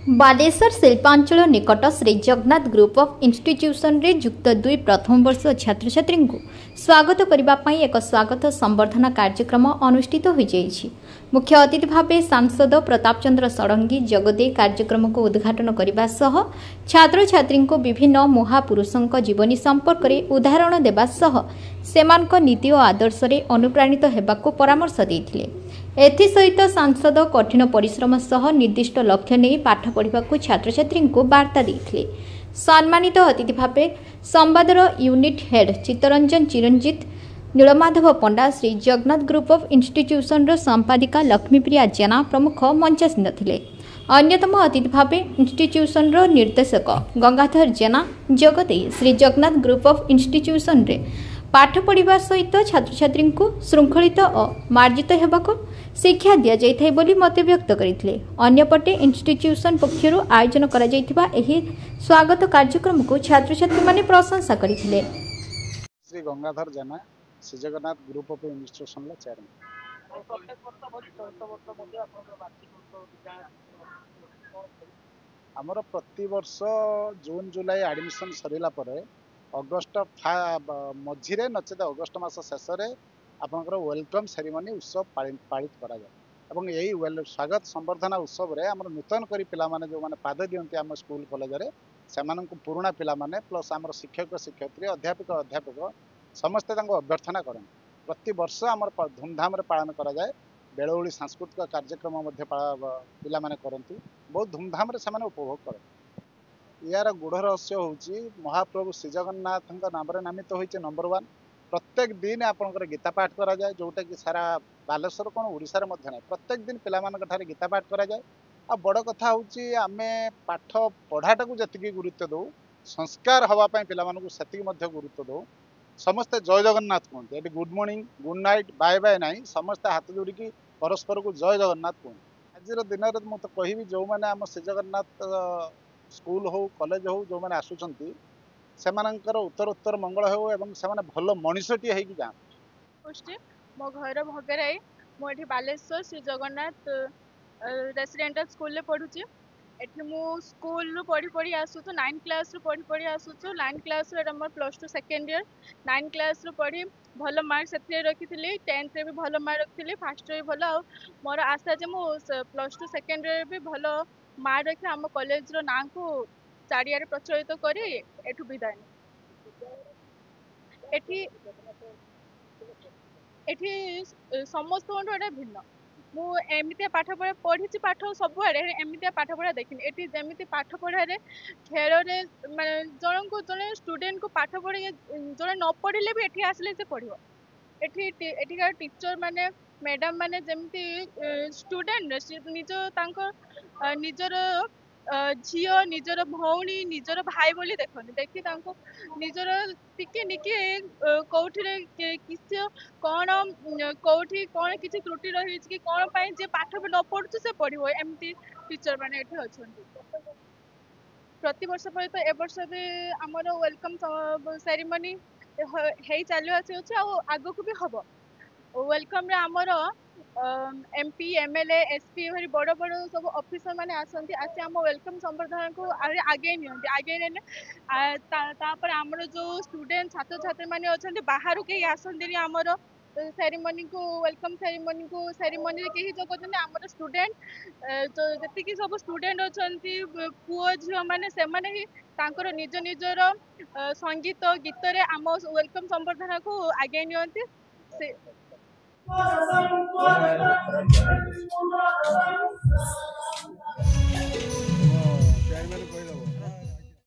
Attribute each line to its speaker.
Speaker 1: बालेश्वर शिल्पांचल निकट Shri Jagannath group of institution रे युक्त 2 प्रथम वर्ष छात्र छात्री को स्वागत करने एक स्वागत संबर्धना कार्यक्रम अनुष्ठित हो जाइछि। मुख्य अतिथि भावे सांसद प्रताप चंद्र षडंगी जगदे कार्यक्रम को उद्घाटन करने सह छात्र छात्री को विभिन्न महापुरुषों जीवनी संपर्क में उदाहरण देवा सह सेमानक नीति और आदर्श रे अनुप्राणित हेबाको परामर्श देथिले। एथिसहित सांसद कठिन परिश्रम सह निर्दिष्ट लक्ष्य नहीं पाठ पढ़ा छात्र छात्री को वार्ता देथिले। सम्मानित अतिथि भावे संवादर unit head Chittaranjan Chiranjeet Nilamadhab Panda Shri Jagannath group of institution संपादिका लक्ष्मीप्रिया जेना प्रमुख मंचासीन थिले। अन्यतम अतिथि भावे इंस्टीट्यूशन निर्देशक गंगाधर जेना जगदे Shri Jagannath group of institution रे पाठ पढ़ा सहित छात्र छात्री को श्रृंखलित और मार्जित होगा शिक्षा दि जाए बोली मत व्यक्त करते। अन्यपटे इंस्टीट्यूशन पक्षर आयोजन करा जायथिबा एही स्वागत कार्यक्रम को छात्र छात्री माने प्रशंसा करथिले।
Speaker 2: Shri Gangadhar Jena Shri Jagannath group of institution chairman. आमर प्रति वर्ष जून जुलाई एडमिशन सरिला परे अगस्ट मझिरे नचेत अगस्ट मास शेष आपंकर वेलकम सेरेमनी उत्सव पालित करा जाए। यही स्वागत संबर्धना उत्सव रे आमर नूतन करी पिला माने जो माने पाद दियंती आम स्कूल कॉलेज रे सेमानंकु पुराना पिला माने प्लस आमर शिक्षक शिक्षयित्री अध्यापक समस्ते अभ्यर्थना करें। प्रति वर्ष आमर धूमधाम रे पालन करा जाए। बेलौली सांस्कृतिक कार्यक्रम पिला माने करंती बहुत धूमधाम रे सेमाने उपभोग करते। यार गुढ़ रहस्य हूँ महाप्रभु श्री जगन्नाथ नाम नामित होइचे नंबर 1। प्रत्येक दिन आपंकर गीता पाठ करा जाए जोटा कि सारा बालेश्वर कौन ओडिशा रे मध्य प्रत्येक दिन पिलामानक गीता पाठ करा जाए। आ बड़ कथा हूँ आमे पाठ पढ़ाटा को जति गुरुत्व दो संस्कार हवापाई पिलामानकु सेतिकी मध्य गुरुत्व दो। समस्ते जय जगन्नाथ कहते ये good morning good night bye bye ना समस्ते हाथ जोड़ी परस्पर को जय जगन्नाथ कहते। आज दिन में मुझे कहबी जो मैंने आम श्री जगन्नाथ स्कूल हो कॉलेज हो जो मैंने आसुचंती सेमानंकर उत्तर मंगल हो एवं सेमाने भल मनीषटी होगी जान।
Speaker 3: मो घर भगराई मुझे बालेश्वर श्री जगन्नाथ रेसिडेंटल स्कूल पढ़ुची। एठी मु स्कूल पढ़ी पढ़ी आसु 9 क्लास रु पढ़ी आसु 9 क्लास रे हमर +2 सेकेंड ईयर 9 क्लास रु पढ़ी भल मार्क्स से रखी 10th रे भी भल मार्क रखी फर्स्ट रे भी भल आ मोर आशा जे मु +2 सेकेंड ईयर भी भल मार्क रखी आम कॉलेज रो नाम को चारियारे प्रचलित करी एठु विदाय। एठी समस्त भिन्न मु एमती पाठ पढ़ी पाठ सब एमती पाठ पढ़ा देखनी। एटी जमी पाठ पढ़ारे खेल जन को जन स्टूडेंट को पाठ पढ़ी जन न पढ़ले भी एठी आसले से पढ़ो। एठिकार टीचर माने मैडम माने जमती स्टूडेंट निज निजर झील निजर भौणी निजर भाई बोली देखनी देखी निजर टिके निके कौठिरे किसी कौन कौठी कौन किसी त्रुटि रही कि कौन पाई जे पाठ भी न पढ़ु से पढ़ो एमती टीचर माने एठी अछंती। प्रति वर्ष पर तो ए वर्ष भी हमर वेलकम सेरेमनी हेई चालू आसी आगो को भी हबो। वेलकम रे हमर एमपी एमएलए एसपी भारी बड़ बड़ सब ऑफिसर माने आसंती आसी हम वेलकम संबर्धना को आगे नियंती आगे ने तापर हमर जो स्टूडेंट छात्र छात्री माने अछंती बाहर के आसंती हमर सेरेमनी को वेलकम सेरेमनी रे केही जो करछन हमर स्टूडेंट तो जति कि सब स्टूडेंट अछंती पुओ झियो माने से माने ही तांकर निज निजर संगीत गीत रे हम वेलकम संबर्धना को आगे नियंती से